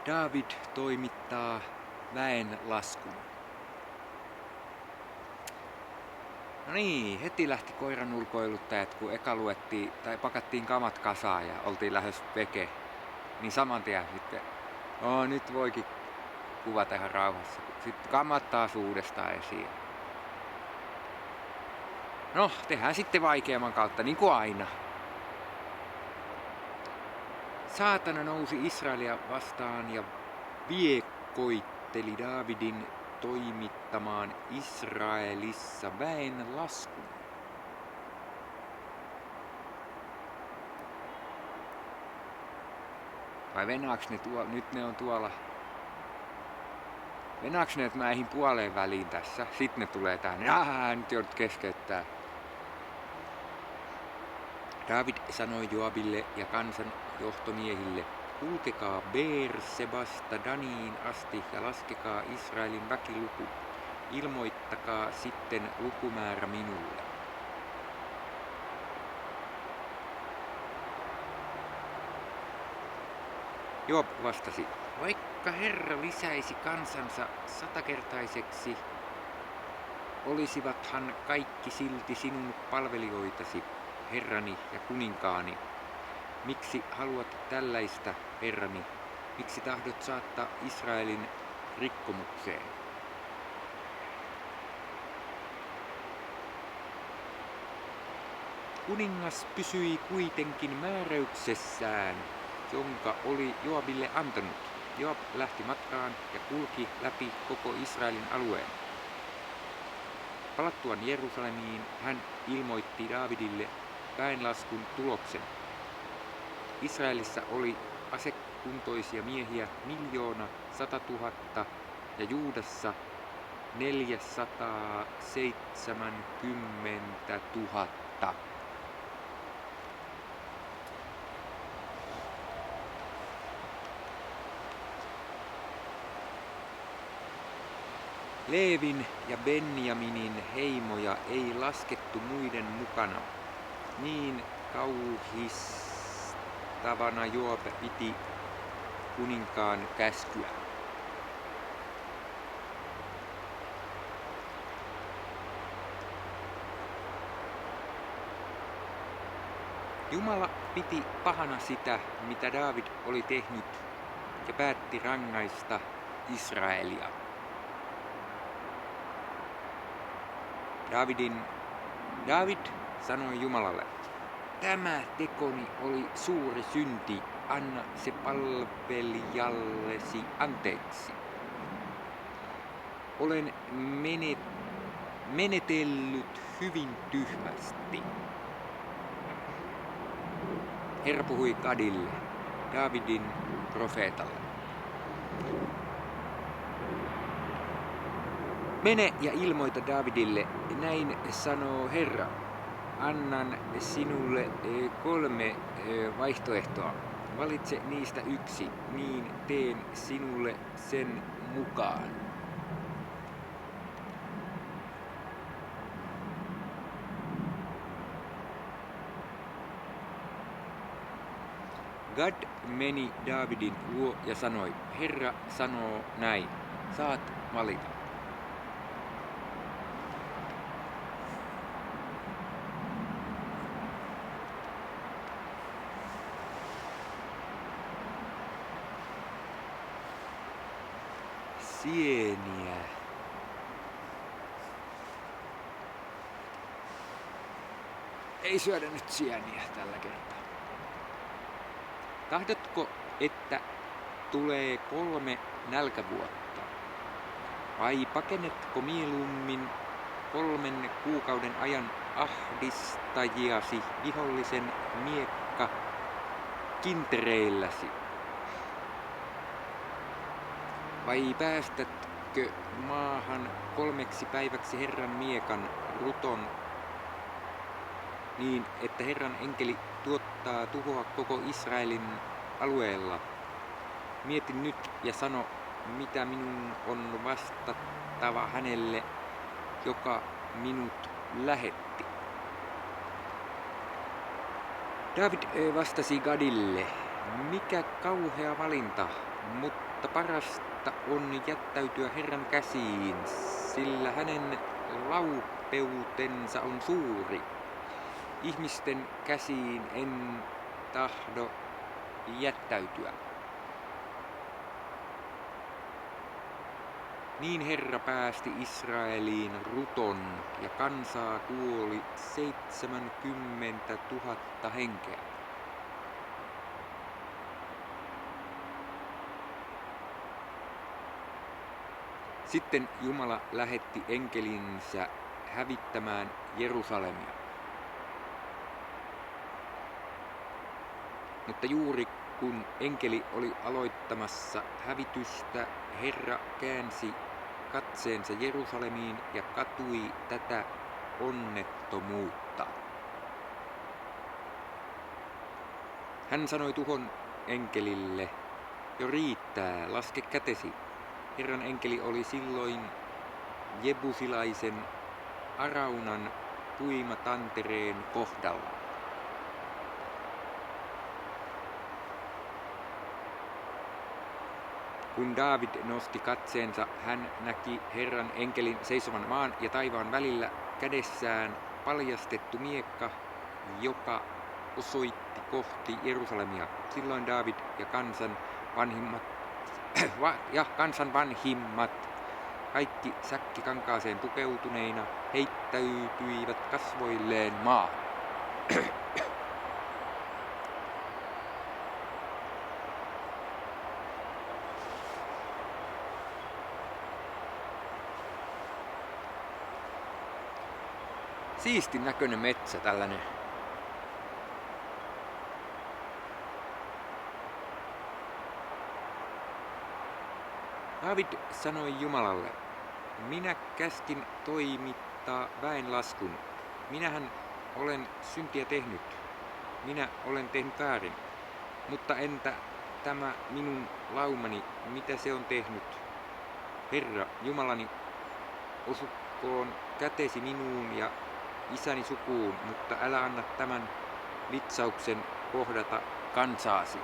David toimittaa väenlaskun. No niin, heti lähti koiran ulkoiluttajat, kun eka luettiin tai pakattiin kamat kasaan ja oltiin lähes veke. Niin saman tien sitten, nyt voikin kuvata ihan rauhassa. Sitten kamat taas uudestaan esiin. No, tehdään sitten vaikeamman kautta, niin kuin aina. Saatana nousi Israelia vastaan ja viekkoitteli Daavidin toimittamaan Israelissa väenlaskun. Vai venaaks ne tuolla? Nyt ne on tuolla. Venaaks ne näihin puoleen väliin tässä? Sitten ne tulee tänne. Nyt joudut keskeyttää. David sanoi Joabille ja kansan johtomiehille, kulkekaa Beer-Sebasta Daniin asti ja laskekaa Israelin väkiluku. Ilmoittakaa sitten lukumäärä minulle. Joab vastasi, vaikka Herra lisäisi kansansa 100-kertaiseksi, olisivathan kaikki silti sinun palvelijoitasi, Herrani ja kuninkaani. Miksi haluat tällaista, Herrani? Miksi tahdot saattaa Israelin rikkomukseen? Kuningas pysyi kuitenkin määräyksessään, jonka oli Joabille antanut. Joab lähti matkaan ja kulki läpi koko Israelin alueen. Palattuaan Jerusalemiin hän ilmoitti Daavidille väenlaskun tuloksen. Israelissa oli asekuntoisia miehiä 1 100 000 ja Juudassa 470 000. Leevin ja Benjaminin heimoja ei laskettu muiden mukana. Niin kauhistavana Joab piti kuninkaan käskyä. Jumala piti pahana sitä, mitä Daavid oli tehnyt, ja päätti rangaista Israelia. David sanoi Jumalalle, tämä tekoni oli suuri synti, anna se palvelijallesi anteeksi. Olen menetellyt hyvin tyhmästi. Herra puhui Gadille, Daavidin profeetalle. Mene ja ilmoita Daavidille, näin sanoo Herra. Annan sinulle 3 vaihtoehtoa. Valitse niistä yksi, niin teen sinulle sen mukaan. Gad meni Daavidin luo ja sanoi, Herra sanoo näin, saat valita. Sieniä. Ei syödä nyt sieniä tällä kertaa. Tahdotko, että tulee 3 nälkävuotta? Vai pakennetko mieluummin 3 kuukauden ajan ahdistajiasi vihollisen miekka kintereilläsi? Vai päästätkö maahan 3 päiväksi Herran miekan ruton niin, että Herran enkeli tuottaa tuhoa koko Israelin alueella? Mieti nyt ja sano, mitä minun on vastattava hänelle, joka minut lähetti. David vastasi Gadille, mikä kauhea valinta, mutta mutta parasta on jättäytyä Herran käsiin, sillä hänen laupeutensa on suuri. Ihmisten käsiin en tahdo jättäytyä. Niin Herra päästi Israeliin ruton ja kansaa kuoli 70 000 henkeä. Sitten Jumala lähetti enkelinsä hävittämään Jerusalemia. Mutta juuri kun enkeli oli aloittamassa hävitystä, Herra käänsi katseensa Jerusalemiin ja katui tätä onnettomuutta. Hän sanoi tuhon enkelille, jo riittää, laske kätesi. Herran enkeli oli silloin jebusilaisen Araunan puimatantereen kohdalla. Kun Daavid nosti katseensa, hän näki Herran enkelin seisovan maan ja taivaan välillä, kädessään paljastettu miekka, joka osoitti kohti Jerusalemia. Silloin Daavid ja kansan vanhimmat, kaikki säkkikankaaseen pukeutuneina, heittäytyivät kasvoilleen maahan. Siistin näköinen metsä tällainen. Daavid sanoi Jumalalle, minä käskin toimittaa väenlaskun. Minähän olen syntiä tehnyt. Minä olen tehnyt väärin. Mutta entä tämä minun laumani, mitä se on tehnyt? Herra, Jumalani, osukkoon kätesi minuun ja isäni sukuun, mutta älä anna tämän vitsauksen kohdata kansaasi.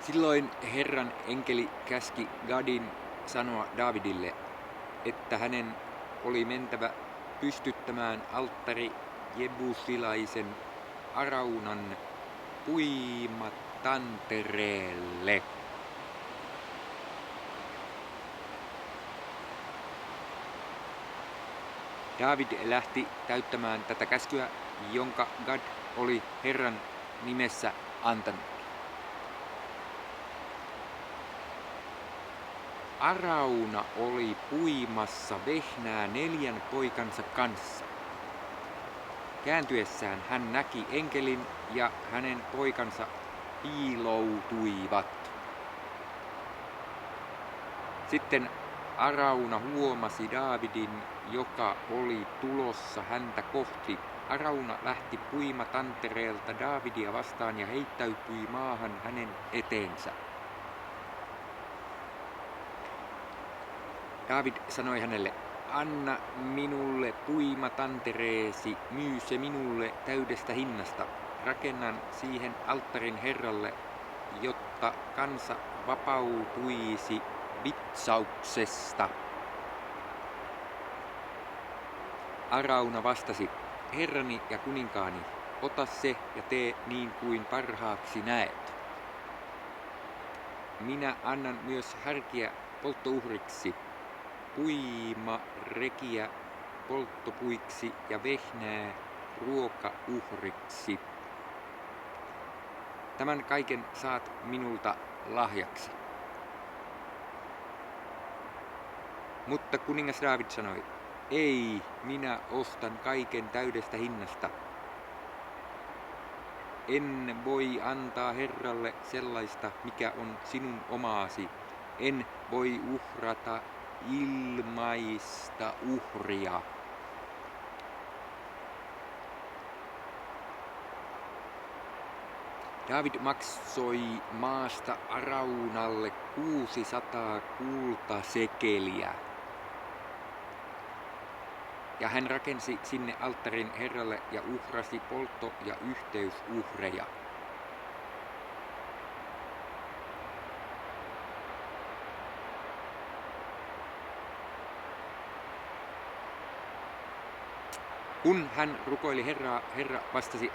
Silloin Herran enkeli käski Gadin sanoa Daavidille, että hänen oli mentävä pystyttämään alttari jebusilaisen Araunan puimatantereelle. Daavid lähti täyttämään tätä käskyä, jonka Gad oli Herran nimessä antanut. Arauna oli puimassa vehnää 4 poikansa kanssa. Kääntyessään hän näki enkelin ja hänen poikansa piiloutuivat. Sitten Arauna huomasi Daavidin, joka oli tulossa häntä kohti. Arauna lähti puimatantereelta Daavidia vastaan ja heittäytyi maahan hänen eteensä. Daavid sanoi hänelle, anna minulle puimatantereesi, myy se minulle täydestä hinnasta. Rakennan siihen alttarin Herralle, jotta kansa vapautuisi vitsauksesta. Arauna vastasi, Herrani ja kuninkaani, ota se ja tee niin kuin parhaaksi näet. Minä annan myös härkiä polttouhriksi, puimarekiä polttopuiksi ja vehnää ruokauhriksi. Tämän kaiken saat minulta lahjaksi. Mutta kuningas Daavid sanoi, ei, minä ostan kaiken täydestä hinnasta. En voi antaa Herralle sellaista, mikä on sinun omaasi. En voi uhrata ilmaista uhria. Daavid maksoi maasta Araunalle 600 kultasekeliä. Ja hän rakensi sinne alttarin Herralle ja uhrasi poltto- ja yhteysuhreja. Kun hän rukoili Herraa, Herra vastasi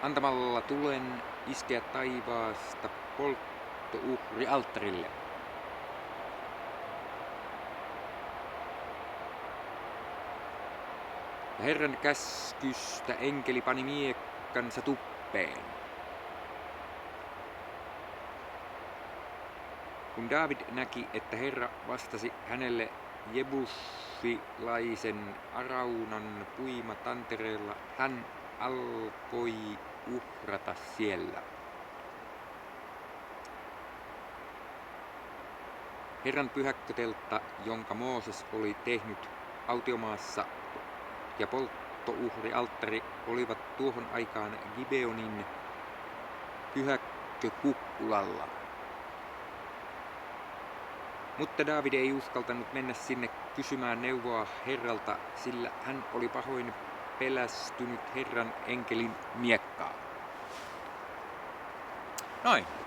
antamalla tulen iskeä taivaasta polttouhri alttarille. Ja Herran käskystä enkeli pani miekkansa tuppeen. Kun Daavid näki, että Herra vastasi hänelle jebusilaisen Araunan puimatantereella, hän alkoi uhrata siellä. Herran pyhäkköteltta, jonka Mooses oli tehnyt autiomaassa, ja polttouhrialttari olivat tuohon aikaan Gibeonin pyhäkkökukkulalla. Mutta Daavid ei uskaltanut mennä sinne kysymään neuvoa Herralta, sillä hän oli pahoin pelästynyt Herran enkelin miekkaa. Noin.